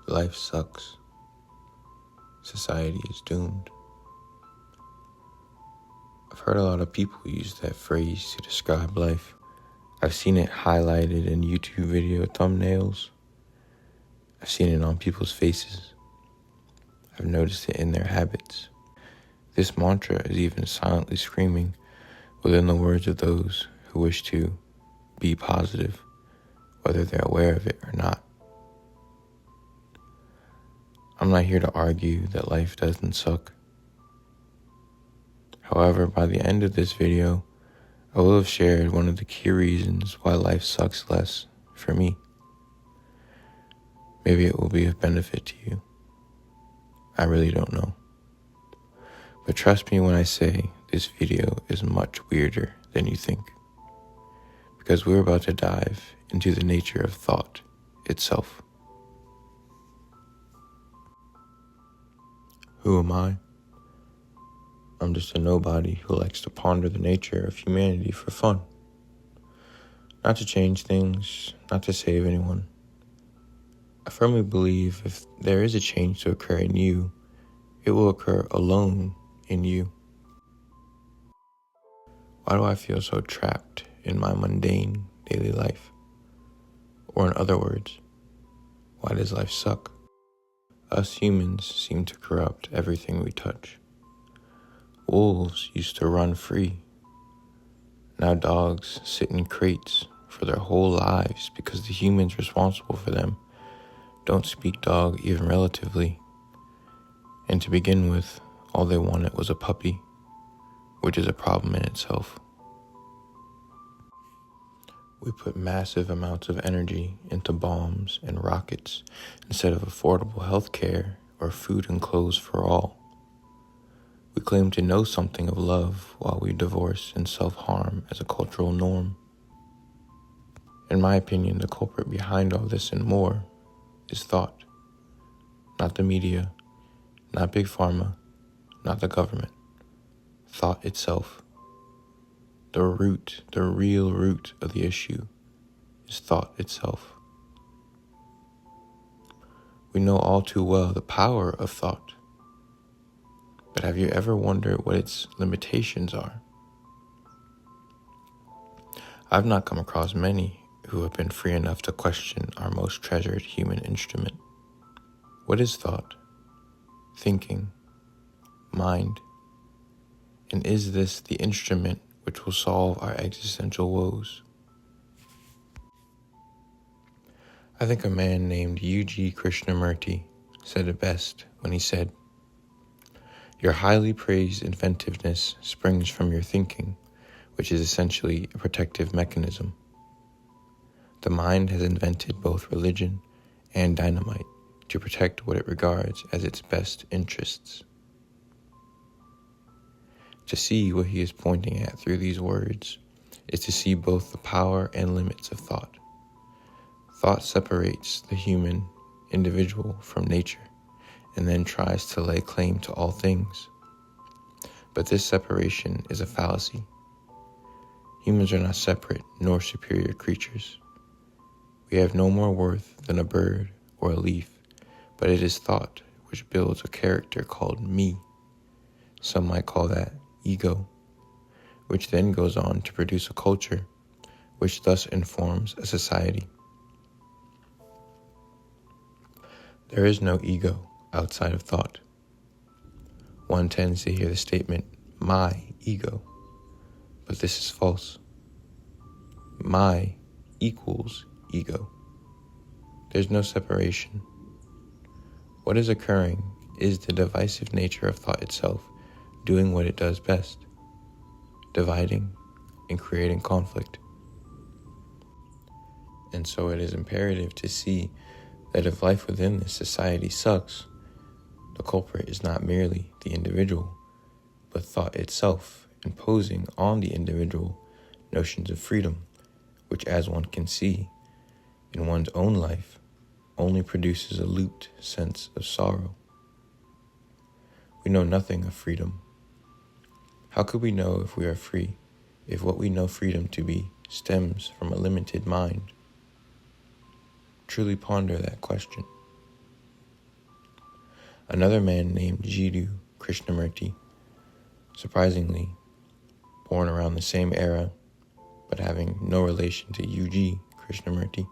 Life sucks. Society is doomed. I've heard a lot of people use that phrase to describe life. I've seen it highlighted in YouTube video thumbnails. I've seen it on people's faces. I've noticed it in their habits. This mantra is even silently screaming within the words of those who wish to be positive, whether they're aware of it or not. I'm not here to argue that life doesn't suck. However, by the end of this video, I will have shared one of the key reasons why life sucks less for me. Maybe it will be of benefit to you. I really don't know. But trust me when I say this video is much weirder than you think, because we're about to dive into the nature of thought itself. Who am I? I'm just a nobody who likes to ponder the nature of humanity for fun. Not to change things, not to save anyone. I firmly believe if there is a change to occur in you, it will occur alone in you. Why do I feel so trapped in my mundane daily life? Or in other words, why does life suck? Us humans seem to corrupt everything we touch. Wolves used to run free. Now dogs sit in crates for their whole lives because the humans responsible for them don't speak dog even relatively. And to begin with, all they wanted was a puppy, which is a problem in itself. We put massive amounts of energy into bombs and rockets instead of affordable health care or food and clothes for all. We claim to know something of love while we divorce and self-harm as a cultural norm. In my opinion, the culprit behind all this and more is thought. Not the media, not big pharma, not the government. Thought itself. The real root of the issue is thought itself. We know all too well the power of thought. But have you ever wondered what its limitations are? I've not come across many who have been free enough to question our most treasured human instrument. What is thought? Thinking? Mind? And is this the instrument which will solve our existential woes? I think a man named Jiddu Krishnamurti said it best when he said, "Your highly praised inventiveness springs from your thinking, which is essentially a protective mechanism. The mind has invented both religion and dynamite to protect what it regards as its best interests." To see what he is pointing at through these words is to see both the power and limits of thought. Thought separates the human individual from nature and then tries to lay claim to all things. But this separation is a fallacy. Humans are not separate nor superior creatures. We have no more worth than a bird or a leaf, but it is thought which builds a character called me. Some might call that ego, which then goes on to produce a culture, which thus informs a society. There is no ego outside of thought. One tends to hear the statement, "my ego," but this is false. My equals ego. There's no separation. What is occurring is the divisive nature of thought itself doing what it does best, dividing and creating conflict. And so it is imperative to see that if life within this society sucks, the culprit is not merely the individual, but thought itself imposing on the individual notions of freedom, which, as one can see in one's own life, only produces a looped sense of sorrow. We know nothing of freedom. How could we know if we are free, if what we know freedom to be stems from a limited mind? Truly ponder that question. Another man named Jiddu Krishnamurti, surprisingly born around the same era but having no relation to U.G. Krishnamurti,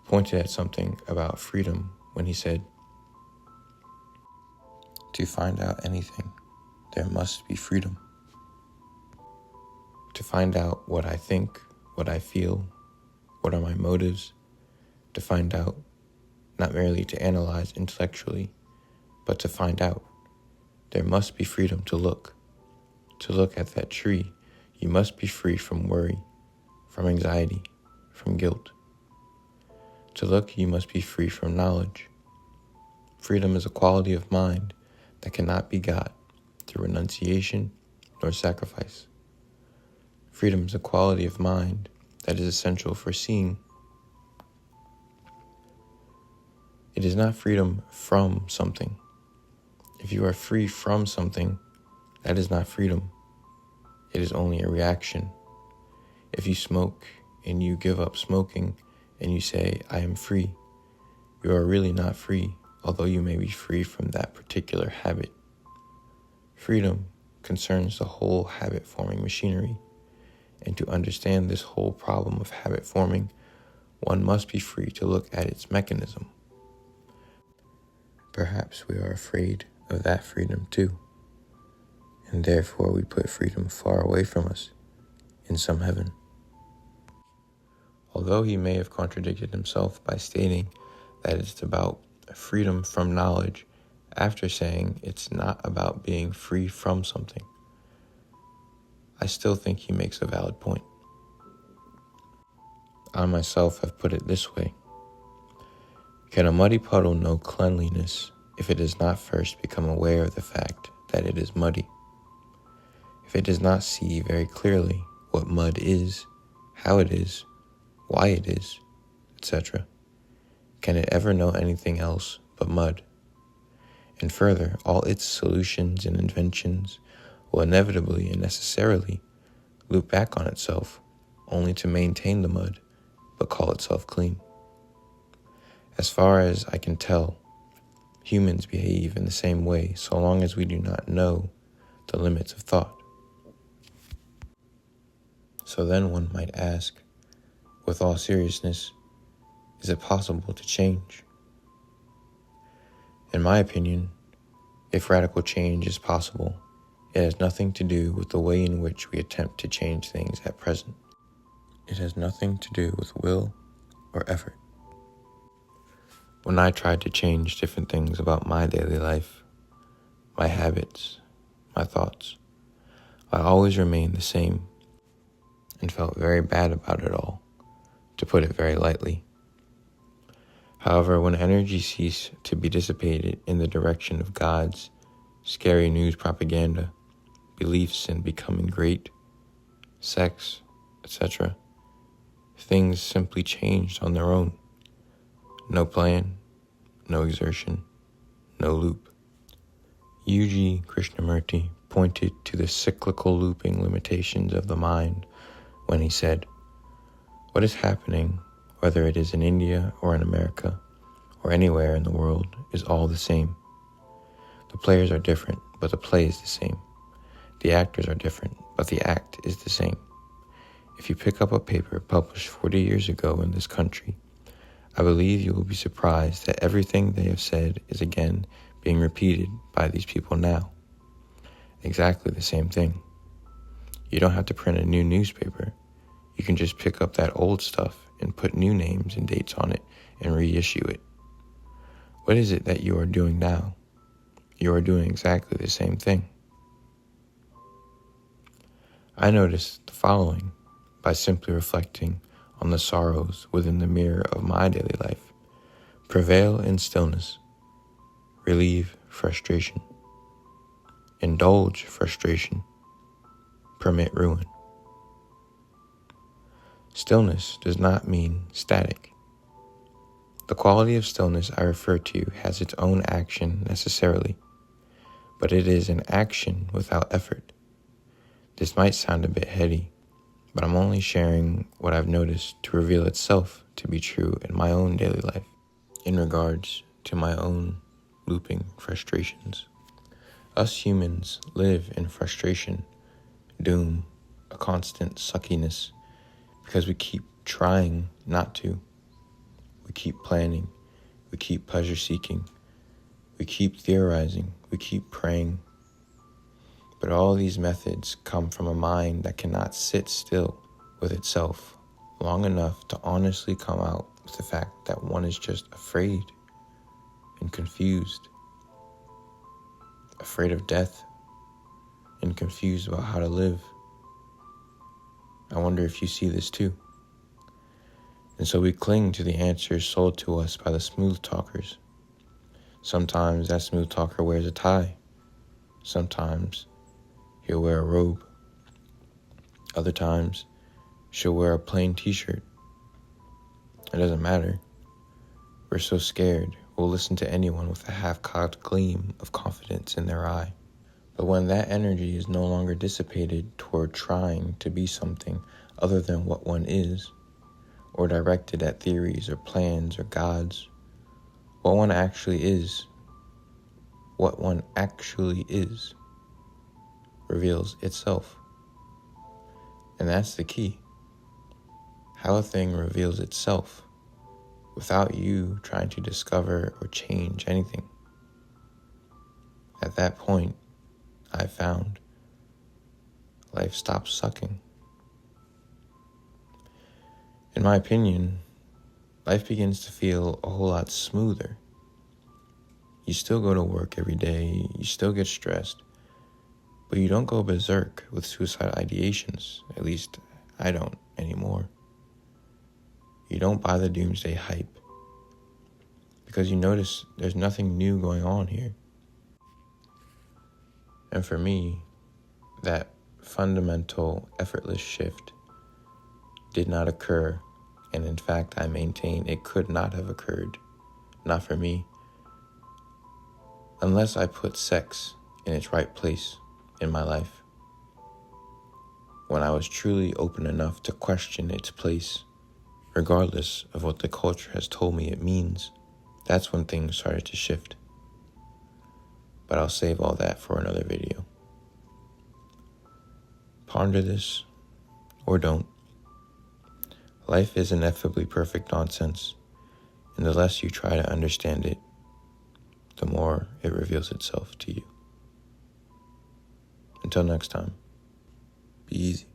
pointed at something about freedom when he said, "To find out anything, there must be freedom. To find out what I think, what I feel, what are my motives, to find out, not merely to analyze intellectually, but to find out, there must be freedom to look. To look at that tree, you must be free from worry, from anxiety, from guilt. To look, you must be free from knowledge. Freedom is a quality of mind that cannot be got through renunciation nor sacrifice. Freedom is a quality of mind that is essential for seeing. It is not freedom from something. If you are free from something, that is not freedom. It is only a reaction. If you smoke and you give up smoking and you say, "I am free," you are really not free, although you may be free from that particular habit. Freedom concerns the whole habit-forming machinery, and to understand this whole problem of habit forming, one must be free to look at its mechanism. Perhaps we are afraid of that freedom too, and therefore we put freedom far away from us, in some heaven. Although he may have contradicted himself by stating that it's about freedom from knowledge after saying it's not about being free from something, I still think he makes a valid point. I myself have put it this way: can a muddy puddle know cleanliness if it does not first become aware of the fact that it is muddy? If it does not see very clearly what mud is, how it is, why it is, etc., can it ever know anything else but mud? And further, all its solutions and inventions will inevitably and necessarily loop back on itself, only to maintain the mud, but call itself clean. As far as I can tell, humans behave in the same way so long as we do not know the limits of thought. So then one might ask, with all seriousness, is it possible to change? In my opinion, if radical change is possible, it has nothing to do with the way in which we attempt to change things at present. It has nothing to do with will or effort. When I tried to change different things about my daily life, my habits, my thoughts, I always remained the same and felt very bad about it all, to put it very lightly. However, when energy ceased to be dissipated in the direction of God's scary news propaganda, beliefs in becoming great, sex, etc., things simply changed on their own. No plan, no exertion, no loop. U.G. Krishnamurti pointed to the cyclical looping limitations of the mind when he said, "What is happening, whether it is in India or in America or anywhere in the world, is all the same. The players are different, but the play is the same. The actors are different, but the act is the same. If you pick up a paper published 40 years ago in this country, I believe you will be surprised that everything they have said is again being repeated by these people now. Exactly the same thing. You don't have to print a new newspaper. You can just pick up that old stuff and put new names and dates on it and reissue it. What is it that you are doing now? You are doing exactly the same thing." I noticed the following by simply reflecting on the sorrows within the mirror of my daily life. Prevail in stillness. Relieve frustration. Indulge frustration. Permit ruin. Stillness does not mean static. The quality of stillness I refer to has its own action necessarily, but it is an action without effort. This might sound a bit heady, but I'm only sharing what I've noticed to reveal itself to be true in my own daily life, in regards to my own looping frustrations. Us humans live in frustration, doom, a constant suckiness, because we keep trying not to. We keep planning, we keep pleasure seeking, we keep theorizing, we keep praying. But all these methods come from a mind that cannot sit still with itself long enough to honestly come out with the fact that one is just afraid and confused, afraid of death and confused about how to live. I wonder if you see this too. And so we cling to the answers sold to us by the smooth talkers. Sometimes that smooth talker wears a tie. Sometimes he'll wear a robe. Other times she'll wear a plain t-shirt. It doesn't matter. We're so scared, we'll listen to anyone with a half-cocked gleam of confidence in their eye. But when that energy is no longer dissipated toward trying to be something other than what one is, or directed at theories or plans or gods, what one actually is reveals itself. And that's the key. How a thing reveals itself without you trying to discover or change anything. At that point, I found life stops sucking. In my opinion, life begins to feel a whole lot smoother. You still go to work every day, you still get stressed, but you don't go berserk with suicide ideations. At least I don't anymore. You don't buy the doomsday hype because you notice there's nothing new going on here. And for me, that fundamental, effortless shift did not occur, and in fact, I maintain it could not have occurred, not for me, unless I put sex in its right place in my life. When I was truly open enough to question its place, regardless of what the culture has told me it means, that's when things started to shift. But I'll save all that for another video. Ponder this, or don't. Life is ineffably perfect nonsense, and the less you try to understand it, the more it reveals itself to you. Until next time, be easy.